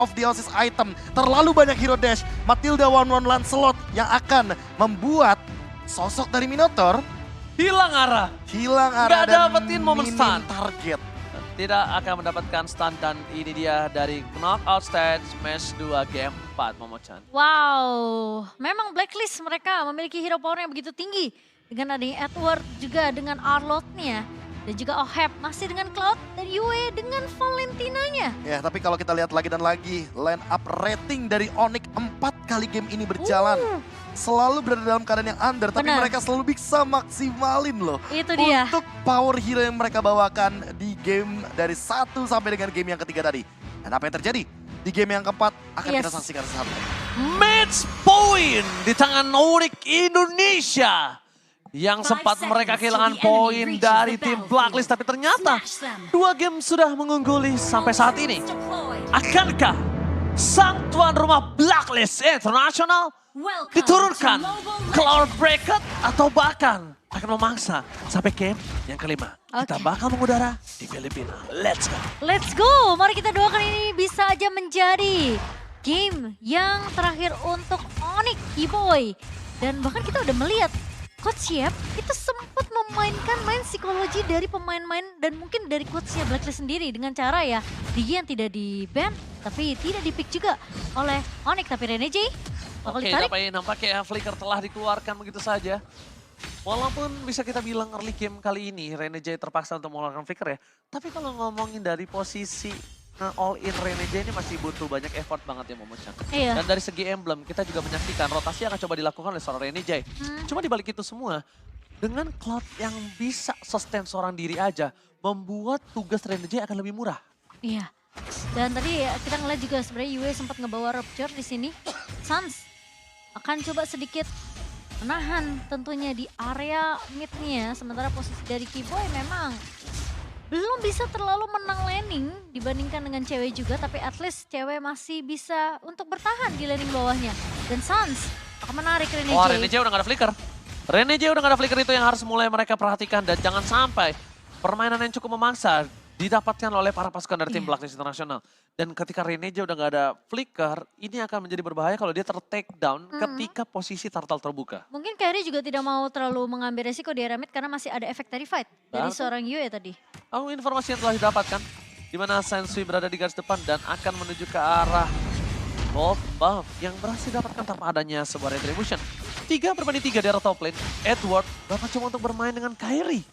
of the Oasis item. Terlalu banyak hero dash. Matilda 1-1 Lancelot yang akan membuat sosok dari Minotaur Hilang arah. hilang arah Nggak dan dapetin momen minim stun. target. Tidak akan mendapatkan stun dan ini dia dari knockout stage match 2 game 4 Momochan. Wow, memang Blacklist mereka memiliki hero power yang begitu tinggi. Dengan adanya Edward juga dengan Arlott-nya. Dan juga Oheb masih dengan Cloud dan Yue dengan Valentinanya. Ya, tapi kalau kita lihat lagi dan lagi, line up rating dari Onyx 4 kali game ini berjalan. Selalu berada dalam keadaan yang under, tapi Benar. mereka selalu bisa maksimalin loh. Itu dia. Untuk power hero yang mereka bawakan di game dari 1 sampai dengan game yang ketiga tadi. Dan apa yang terjadi? Di game yang keempat akan kita Yes. saksikan sesaat lagi. Match point di tangan Onyx Indonesia. Yang sempat mereka kehilangan poin dari tim Blacklist, tapi ternyata 2 game sudah mengungguli sampai saat ini. Akankah sang tuan rumah Blacklist International diturunkan ke lower bracket atau bahkan akan memangsa sampai game yang kelima? Kita Oke. bakal mengudara di Filipina. Let's go. Let's go, mari kita doakan ini bisa aja menjadi game yang terakhir untuk Onyx Keyboy. Dan bahkan kita udah melihat Coach Yep itu sempat memainkan main psikologi dari pemain-main dan mungkin dari coachnya Blacklist sendiri dengan cara ya Digi yang tidak di ban tapi tidak di pick juga oleh Onyx, tapi Rene J bakal Oke, ditarik. tapi nampaknya Flicker telah dikeluarkan begitu saja. Walaupun bisa kita bilang early game kali ini Rene J terpaksa untuk mengeluarkan Flicker ya. Tapi kalau ngomongin dari posisi all in Rene J ini masih butuh banyak effort banget ya Momochan. Iya. Dan dari segi emblem kita juga menyaksikan rotasi akan coba dilakukan oleh seorang Rene J. Cuma dibalik itu semua dengan Cloud yang bisa sustain seorang diri aja membuat tugas Rene J akan lebih murah. Iya. Dan tadi ya, kita ngeliat juga sebenarnya Yue sempat ngebawa Rupture di sini. Sans akan coba sedikit menahan tentunya di area mid-nya. Sementara posisi dari Keyboy memang belum bisa terlalu menang laning dibandingkan dengan cewek juga. Tapi at least cewek masih bisa untuk bertahan di laning bawahnya. Dan Sans akan menarik Rene Wah, J. Rene J udah gak ada flicker. Rene J udah gak ada flicker, itu yang harus mulai mereka perhatikan. Dan jangan sampai permainan yang cukup memaksa didapatkan oleh para pasukan dari tim Iya. Blacklist International. Dan ketika Rene J udah gak ada flicker, ini akan menjadi berbahaya kalau dia ter-take down ketika posisi turtle terbuka. Mungkin Carry juga tidak mau terlalu mengambil resiko di area mid karena masih ada efek Terrified dari Betul. seorang Yue tadi. Oh, informasi yang telah didapatkan, di mana Sensui berada di garis depan dan akan menuju ke arah Gold Buff yang berhasil didapatkan tanpa adanya sebuah retribution. 3-3 di arah top lane, Edward bakal coba untuk bermain dengan Kairi.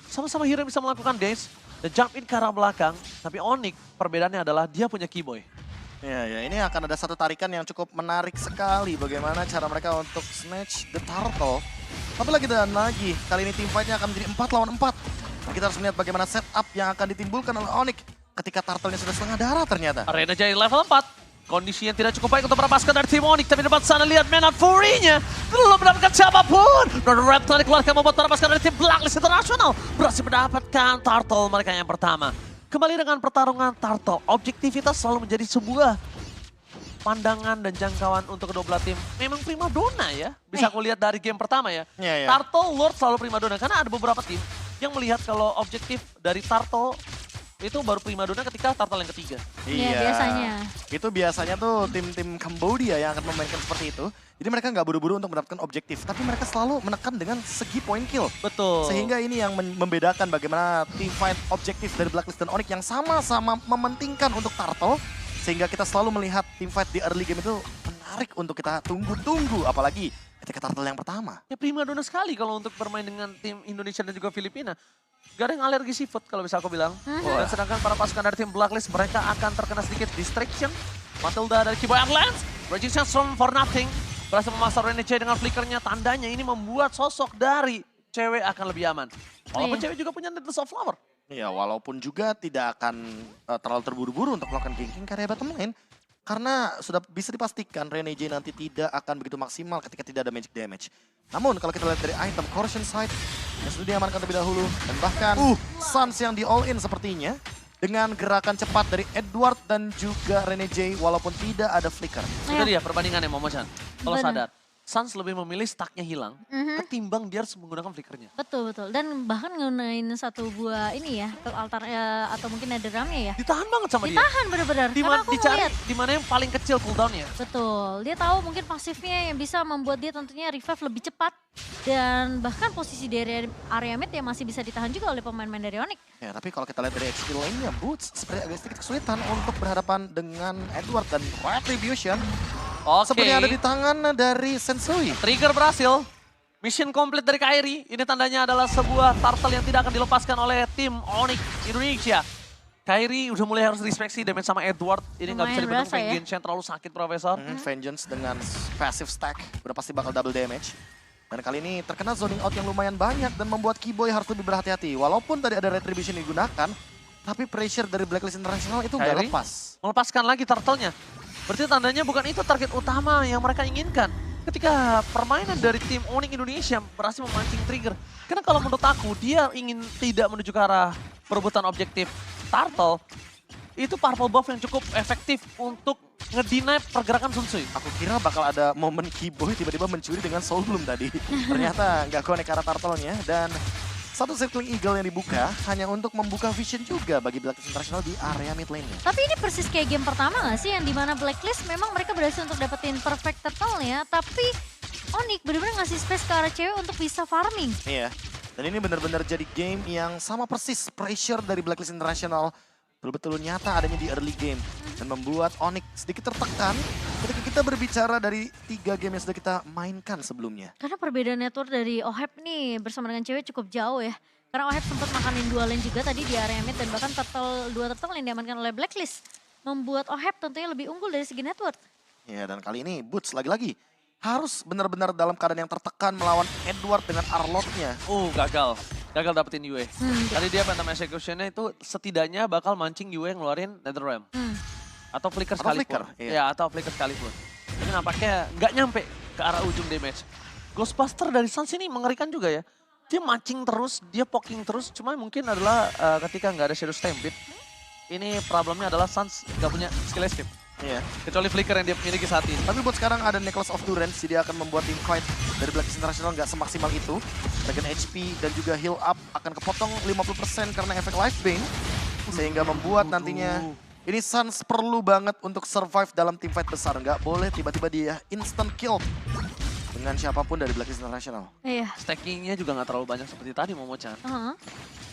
Sama-sama hero yang bisa melakukan dash dan jump in ke arah belakang, tapi Onyx perbedaannya adalah dia punya Keyboy. Ya, ini akan ada satu tarikan yang cukup menarik sekali. Bagaimana cara mereka untuk snatch the turtle. Tapi lagi dan lagi, kali ini team fight-nya akan menjadi 4 lawan 4. Kita harus melihat bagaimana setup yang akan ditimbulkan oleh Onyx ketika turtle-nya sudah setengah darah ternyata. Arena Jaya level 4. Kondisi yang tidak cukup baik untuk para pasukan dari tim Onyx. Tapi dapat sana lihat Man at Fury-nya. Belum mendapatkan siapapun. Nord Red telah dikeluarkan membuat para pasukan dari tim Blacklist International berhasil mendapatkan turtle mereka yang pertama. Kembali dengan pertarungan turtle. Objektivitas selalu menjadi sebuah pandangan dan jangkauan untuk kedua belah tim. Memang primadona ya. Bisa aku lihat dari game pertama ya. Iya. Turtle Lord selalu primadona. Karena ada beberapa tim yang melihat kalau objektif dari turtle itu baru primadona ketika turtle yang ketiga. Iya, biasanya. Itu biasanya tuh tim-tim Cambodia yang akan memainkan seperti itu. Jadi mereka nggak buru-buru untuk mendapatkan objektif. Tapi mereka selalu menekan dengan segi point kill. Betul. Sehingga ini yang membedakan bagaimana team fight objektif dari Blacklist dan Onyx yang sama-sama mementingkan untuk turtle. Sehingga kita selalu melihat team fight di early game itu menarik untuk kita tunggu-tunggu. Apalagi ketika turtle yang pertama. Ya primadona sekali kalau untuk bermain dengan tim Indonesia dan juga Filipina. Gak ada yang alergi seafood kalau bisa aku bilang. Dan sedangkan para pasukan dari tim Blacklist mereka akan terkena sedikit distraction. Matilda dari Keyboy Atlantis, Raging Sandstorm for nothing. Berhasil memasar Rene J dengan flickernya, tandanya ini membuat sosok dari cewek akan lebih aman. Walaupun cewek juga punya Needles of Flower. Ya, walaupun juga tidak akan terlalu terburu-buru untuk melakukan ganking karya bottom lane. Karena sudah bisa dipastikan Rene J nanti tidak akan begitu maksimal ketika tidak ada magic damage. Namun kalau kita lihat dari item Corrosion Sight yang sudah diamankan terlebih dahulu. Dan bahkan Sans yang di all in sepertinya. Dengan gerakan cepat dari Edward dan juga Rene J walaupun tidak ada flicker. Itu dia perbandingannya Momochan. Kalau Benar. sadar. Suns lebih memilih stacknya hilang ketimbang dia harus menggunakan flickernya. Betul, betul. Dan bahkan ngunain satu buah ini ya, ke altar atau mungkin ada drumnya ya. Ditahan banget sama dia. Ditahan bener-bener. Karena aku Dicari ngeliat. di mana yang paling kecil cooldownnya. Betul, dia tahu mungkin pasifnya yang bisa membuat dia tentunya revive lebih cepat. Dan bahkan posisi dari area mid yang masih bisa ditahan juga oleh pemain-pemain dari Onyx. Ya, tapi kalau kita lihat dari XP lainnya, Boots seperti agak sedikit kesulitan untuk berhadapan dengan Edward dan Retribution. Oke. Seperti ada di tangan dari Sensui. Trigger berhasil. Mission complete dari Kairi. Ini tandanya adalah sebuah turtle yang tidak akan dilepaskan oleh tim Onyx Indonesia. Kairi udah mulai harus dispeksi damage sama Edward. Ini nggak bisa Lumayan dibendung, berasa ya. Vengeance terlalu sakit, Profesor. Vengeance dengan passive stack udah pasti bakal double damage. Dan kali ini terkena zoning out yang lumayan banyak dan membuat Keyboy harus lebih berhati-hati. Walaupun tadi ada Retribution digunakan, tapi pressure dari Blacklist International itu nggak Kairi lepas. melepaskan lagi turtle-nya. Berarti tandanya bukan itu target utama yang mereka inginkan. Ketika permainan dari tim Onyx Indonesia berhasil memancing trigger. Karena kalau menurut aku, dia ingin tidak menuju ke arah perebutan objektif turtle. Itu purple buff yang cukup efektif untuk ngedinai pergerakan Sun Tzu. Aku kira bakal ada momen Keyboy tiba-tiba mencuri dengan Soul Bloom tadi. Ternyata nggak connect ke arah turtle-nya. Dan satu circling eagle yang dibuka hanya untuk membuka vision juga bagi Blacklist International di area mid lane-nya. Tapi ini persis kayak game pertama gak sih yang dimana Blacklist memang mereka berhasil untuk dapetin perfect turtle ya. Tapi Onyx bener-bener ngasih space ke arah cewek untuk bisa farming. Iya, dan ini benar-benar jadi game yang sama persis pressure dari Blacklist International. Betul-betul nyata adanya di early game. Dan membuat Onyx sedikit tertekan ketika kita berbicara dari 3 game yang sudah kita mainkan sebelumnya. Karena perbedaan network dari Oheb nih bersama dengan cewek cukup jauh ya. Karena Oheb sempat makanin 2 lane juga tadi di area mid dan bahkan 2 turtle yang diamankan oleh Blacklist. Membuat Oheb tentunya lebih unggul dari segi network. Ya, dan kali ini Boots lagi-lagi harus benar-benar dalam keadaan yang tertekan melawan Edward dengan Arlott-nya. Gagal. Gagal dapetin Yue. Hmm. Tadi dia Phantom Execution-nya itu setidaknya bakal mancing Yue ngeluarin Netherrealm. Atau flicker Atau sekalipun. flicker, iya. Ya, atau flicker sekalipun. Tapi nampaknya nggak nyampe ke arah ujung damage. Ghostbuster dari Suns ini mengerikan juga ya. Dia mancing terus, dia poking terus. Cuma mungkin adalah ketika nggak ada Shadow Stampede. Ini problemnya adalah Suns nggak punya skill escape. Iya. Kecuali flicker yang dia miliki saat ini. Tapi buat sekarang ada Necklace of Durance, jadi akan membuat team fight dari Blacklist International nggak semaksimal itu. Regen HP dan juga heal up akan kepotong 50% karena efek Life Bane. Sehingga membuat nantinya ini Suns perlu banget untuk survive dalam team fight besar. Nggak boleh tiba-tiba dia instant kill dengan siapapun dari Blacklist International. Iya. Stackingnya juga nggak terlalu banyak seperti tadi Momo-chan.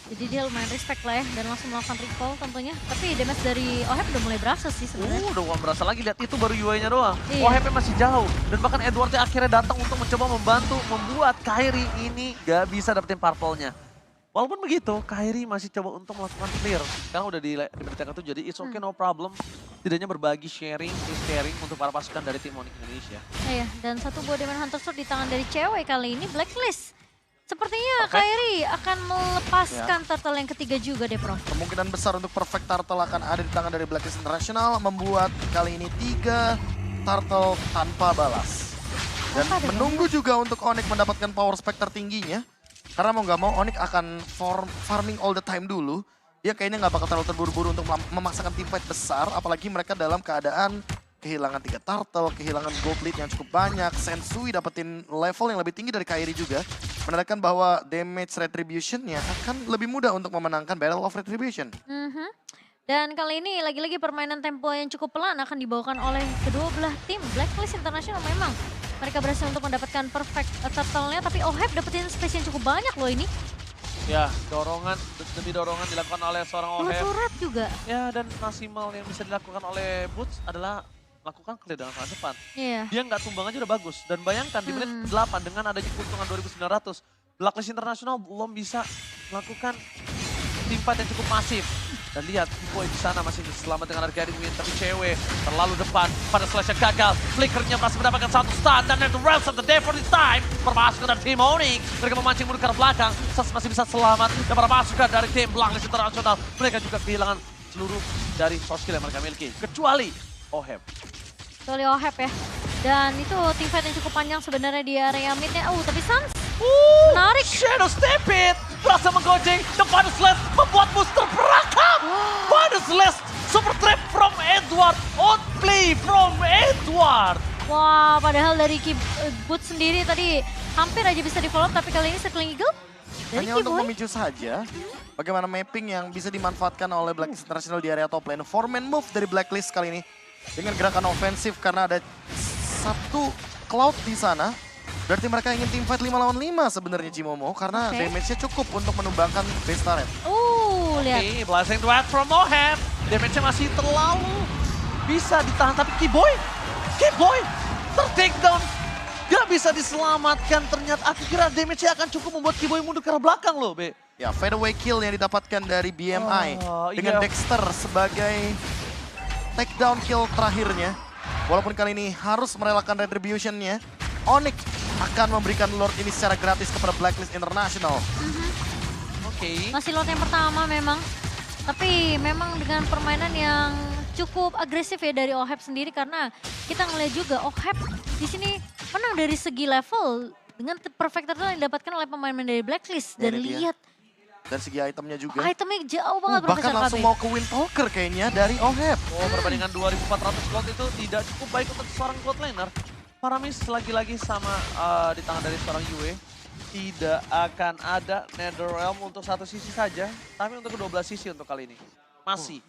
Jadi dia lumayan respect lah ya dan langsung melakukan recall tentunya. Tapi damage dari Oheb udah mulai berasa sih sebenarnya. Udah gak berasa lagi, lihat itu baru UI-nya doang. Iya. OHP masih jauh. Dan bahkan Edward yang akhirnya datang untuk mencoba membantu membuat Kairi ini gak bisa dapetin purple-nya. Walaupun begitu, Kairi masih coba untuk melakukan clear. Sekarang udah diberitakan tuh, jadi it's okay, no problem. Tidaknya berbagi sharing untuk para pasukan dari tim Onyx Indonesia. Iya, dan satu buah Demon Hunter Sword di tangan dari cewek kali ini Blacklist. Sepertinya Kairi akan melepaskan turtle yang ketiga juga deh, Prof. Kemungkinan besar untuk perfect turtle akan ada di tangan dari Blacklist International, membuat kali ini 3 turtle tanpa balas. Dan Tanpa ada menunggu juga untuk Onyx mendapatkan power spec tertingginya. Karena mau nggak mau Onyx akan farming all the time dulu. Dia kayaknya nggak bakal terlalu terburu-buru untuk memaksakan team fight besar, apalagi mereka dalam keadaan kehilangan 3 turtle, kehilangan gold lead yang cukup banyak. Sensui dapetin level yang lebih tinggi dari Kairi juga. Menandakan bahwa damage retribution-nya akan lebih mudah untuk memenangkan Battle of Retribution. Dan kali ini lagi-lagi permainan tempo yang cukup pelan akan dibawakan oleh kedua belah tim. Blacklist International memang mereka berhasil untuk mendapatkan perfect turtle-nya, tapi Oheb dapetin space yang cukup banyak loh ini. Ya, dorongan demi dorongan dilakukan oleh seorang Dua OHP. turret juga. Ya, dan maksimal yang bisa dilakukan oleh Boots adalah lakukan clear dengan sangat cepat. Iya. Dia nggak tumbang aja udah bagus. Dan bayangkan di menit 8 dengan adanya keuntungan 2.900, Blacklist International belum bisa melakukan team fight yang cukup masif. Dan lihat, Keyboy di sana masih selamat dengan harga win, tapi cewek terlalu depan pada slash yang gagal. Flickernya masih mendapatkan 1 stun dan the rest of the day for this time. Permasukan dari tim Onyx, mereka memancing mundur ke arah belakang. Suns masih bisa selamat dan para pasukan dari tim Blacklist International. Mereka juga kehilangan seluruh dari soft skill yang mereka miliki, kecuali Oheb. Kecuali Oheb ya. Dan itu team fight yang cukup panjang sebenarnya di area mid-nya. Tapi Suns menarik. Shadow Stampede berhasil menggoceng. The Final Slash membuat booster berakam. Final Slash super trap from Edward. On play from Edward. Wah, padahal dari Boot sendiri tadi hampir aja bisa di follow up, tapi kali ini Circling Eagle dari Hanya untuk Kiboy. memicu saja bagaimana mapping yang bisa dimanfaatkan oleh Blacklist International di area top lane. 4-man move dari Blacklist kali ini dengan gerakan ofensif karena ada satu Cloud di sana. Berarti mereka ingin teamfight 5 lawan 5 sebenarnya Cimomo karena Oke. damage-nya cukup untuk menumbangkan base turret. Lihat. Oke, blessing to add from Moheb. Damage-nya masih terlalu bisa ditahan, tapi Kiboy ter-take down. Gak bisa diselamatkan ternyata. Aku kira damage-nya akan cukup membuat Kiboy mundur ke arah belakang loh, Be. Ya, fadeaway kill yang didapatkan dari BMI dengan iya. Dexter sebagai takedown kill terakhirnya. Walaupun kali ini harus merelakan retribution-nya, Onyx akan memberikan Lord ini secara gratis kepada Blacklist International. Oke. Masih lot yang pertama memang. Tapi memang dengan permainan yang cukup agresif ya dari Oheb sendiri karena kita ngeliat juga Oheb di sini menang dari segi level dengan perfect turtle yang didapatkan oleh pemain-pemain dari Blacklist. Ya, Dan ini dia. lihat Dari segi itemnya juga. itemnya jauh banget Bahkan Profesor langsung KB. mau ke Windtalker kayaknya dari Oheb. Oh, perbandingan 2400 gold itu tidak cukup baik untuk seorang gold laner. Paramis lagi-lagi sama di tangan dari seorang Yue. Tidak akan ada Netherrealm untuk satu sisi saja, tapi untuk kedua belah sisi untuk kali ini. Masih.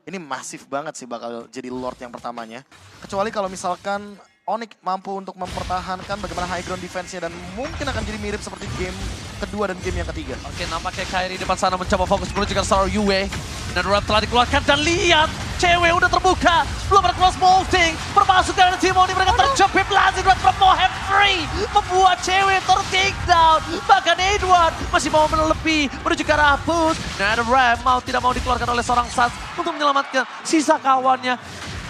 Ini masif banget sih bakal jadi Lord yang pertamanya. Kecuali kalau misalkan Onyx mampu untuk mempertahankan bagaimana high ground defense-nya dan mungkin akan jadi mirip seperti game kedua dan game yang ketiga. Oke, nampaknya Kairi di depan sana mencoba fokus menuju ke seorang Yue. Netherrealm telah dikeluarkan dan lihat, cewek udah terbuka. Belum ada cross molting, bermasuk dari Timoni, mereka terjepit lazim dan Moheb free. Membuat cewek ter-take down. Bahkan Edward masih mau menepi menuju ke arah push. Netherrealm mau tidak mau dikeluarkan oleh seorang Suns untuk menyelamatkan sisa kawannya.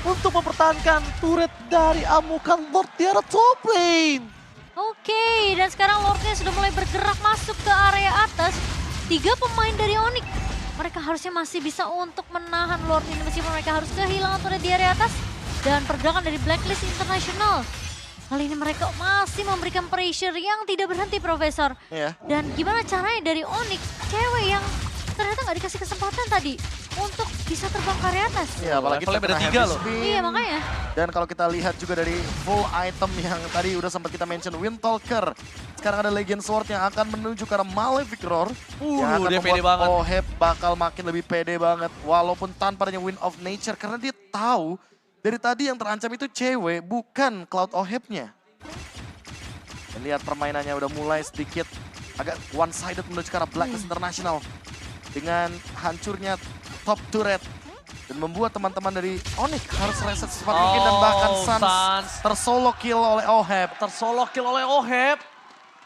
Untuk mempertahankan turret dari amukan Lord di arah top lane. Oke, dan sekarang Lordnya sudah mulai bergerak masuk ke area atas. 3 pemain dari Onyx. Mereka harusnya masih bisa untuk menahan Lord ini meskipun mereka harus kehilangan turret di area atas. Dan pergerakan dari Blacklist International. Kali ini mereka masih memberikan pressure yang tidak berhenti, Profesor. Iya. Dan gimana caranya dari Onyx, cewek yang ternyata nggak dikasih kesempatan tadi untuk bisa terbang ke area atas. Iya, apalagi Levelnya beda terkena 3 heavy loh. spin. Iya, makanya. Dan kalau kita lihat juga dari full item yang tadi udah sempat kita mention, Windtalker. Sekarang ada Legion Sword yang akan menuju ke arah Malefic Roar. Yang akan dia pede membuat banget. Oheb bakal makin lebih pede banget. Walaupun tanpa adanya Wind of Nature. Karena dia tahu dari tadi yang terancam itu cewek, bukan Cloud Ohebnya. Dan lihat permainannya udah mulai sedikit agak one-sided menuju ke arah Blacklist International. Dengan hancurnya top turret. Dan membuat teman-teman dari Onyx harus reset secepat mungkin dan bahkan Suns tersolo kill oleh Oheb. Tersolo kill oleh Oheb.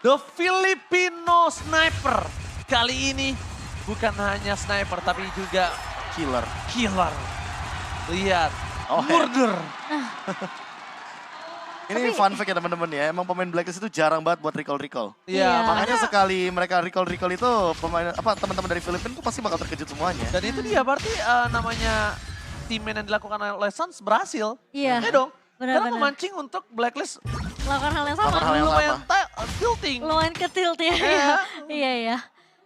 The Filipino Sniper. Kali ini bukan hanya sniper tapi juga Killer. killer. Lihat, Oheb. murder. Ini fun fact ya teman-teman ya, emang pemain Blacklist itu jarang banget buat recall-recall. Iya. Iya, Makanya sekali mereka recall-recall itu pemain teman-teman dari Filipina tuh pasti bakal terkejut semuanya. dan itu dia berarti namanya teammate yang dilakukan oleh Suns berhasil. Iya. Ya dong. Karena Benar-benar. memancing untuk Blacklist Melakukan hal yang sama. Melakukan hal yang lumayan sama. tilting. Lumayan ke tilt ya. Iya. Iya ya.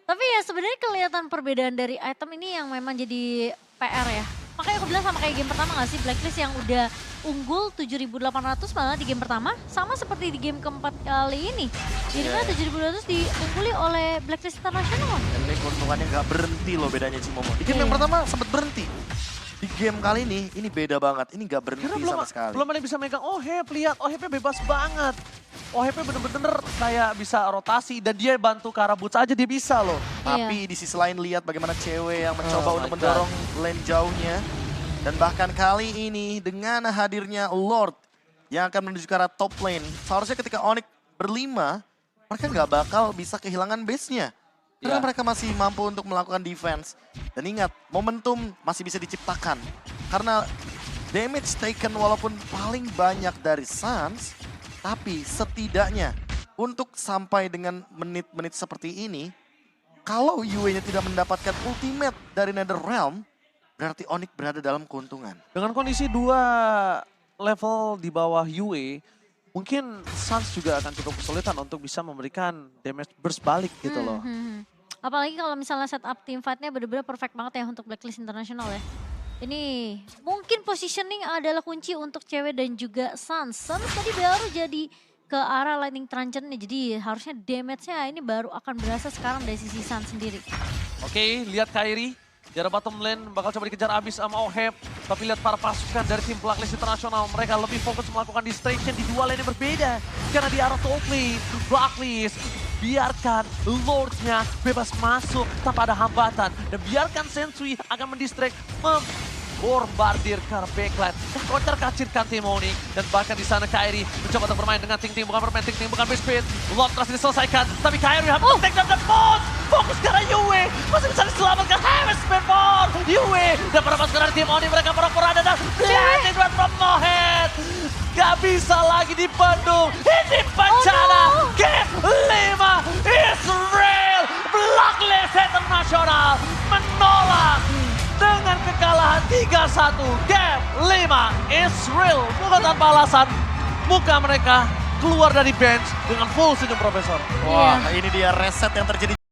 Tapi ya sebenarnya kelihatan perbedaan dari item ini yang memang jadi PR ya. Makanya aku bilang sama kayak game pertama gak sih, Blacklist yang udah unggul 7.800 malah di game pertama. Sama seperti di game keempat kali ini. Jadi Iya. 7.200 diungguli oleh Blacklist International. Dan ini keuntungannya nggak berhenti loh bedanya Cimomo. Di game Iya. yang pertama sempat berhenti. Di game kali ini beda banget. Ini nggak berhenti Karena belum, sama sekali. belum ada yang bisa megang Oheb, lihat Ohebnya bebas banget. Ohebnya bener-bener kayak bisa rotasi dan dia bantu ke arah boots aja dia bisa loh. Tapi di sisi lain lihat bagaimana cewek yang mencoba Oh untuk my mendorong lane jauhnya. Dan bahkan kali ini dengan hadirnya Lord yang akan menuju ke arah top lane. Seharusnya ketika Onyx berlima, mereka nggak bakal bisa kehilangan base-nya. Karena Ya. mereka masih mampu untuk melakukan defense. Dan ingat, momentum masih bisa diciptakan. Karena damage taken walaupun paling banyak dari Suns, tapi setidaknya untuk sampai dengan menit-menit seperti ini, kalau Yue-nya tidak mendapatkan ultimate dari Netherrealm, berarti Onyx berada dalam keuntungan. Dengan kondisi 2 level di bawah Yue, mungkin Suns juga akan cukup kesulitan untuk bisa memberikan damage burst balik gitu loh. Apalagi kalau misalnya setup team fight-nya bener-bener perfect banget ya untuk Blacklist International ya. Ini mungkin positioning adalah kunci untuk cewek dan juga Suns. Suns tadi baru jadi ke arah Lightning Truncheon nih. Jadi harusnya damage-nya ini baru akan berasa sekarang dari sisi Suns sendiri. Oke, lihat Kairi. Di arah bottom lane bakal coba dikejar abis sama Oheb. Tapi lihat para pasukan dari tim Blacklist Internasional. Mereka lebih fokus melakukan distraction di dua lane yang berbeda. Karena di arah top lane, Blacklist biarkan Lord-nya bebas masuk tanpa ada hambatan. Dan biarkan Sentry akan mendistract, bombardir ke arah backline. Kocar kacirkan tim Onyx. Dan bahkan di sana Kairi mencoba untuk bermain dengan Ting Ting. Bukan bermain Ting Ting, bukan Bispin. Lord terus diselesaikan. Tapi Kairi harus take down the bot. Fokus ke arah Yue. Masih bisa diselamatkan. Heavy spin for Yue. Dan para pasukan dari tim Onyx mereka pura-pura ada. Dan landing right from Mohead. Gak bisa lagi dibendung. Ini bencana. Game 5 Israel. Blacklist Internasional menolak dengan kekalahan 3-1. Game 5 Israel. Bukan tanpa alasan. Muka mereka keluar dari bench dengan full senyum Profesor. Wah, ini dia reset yang terjadi.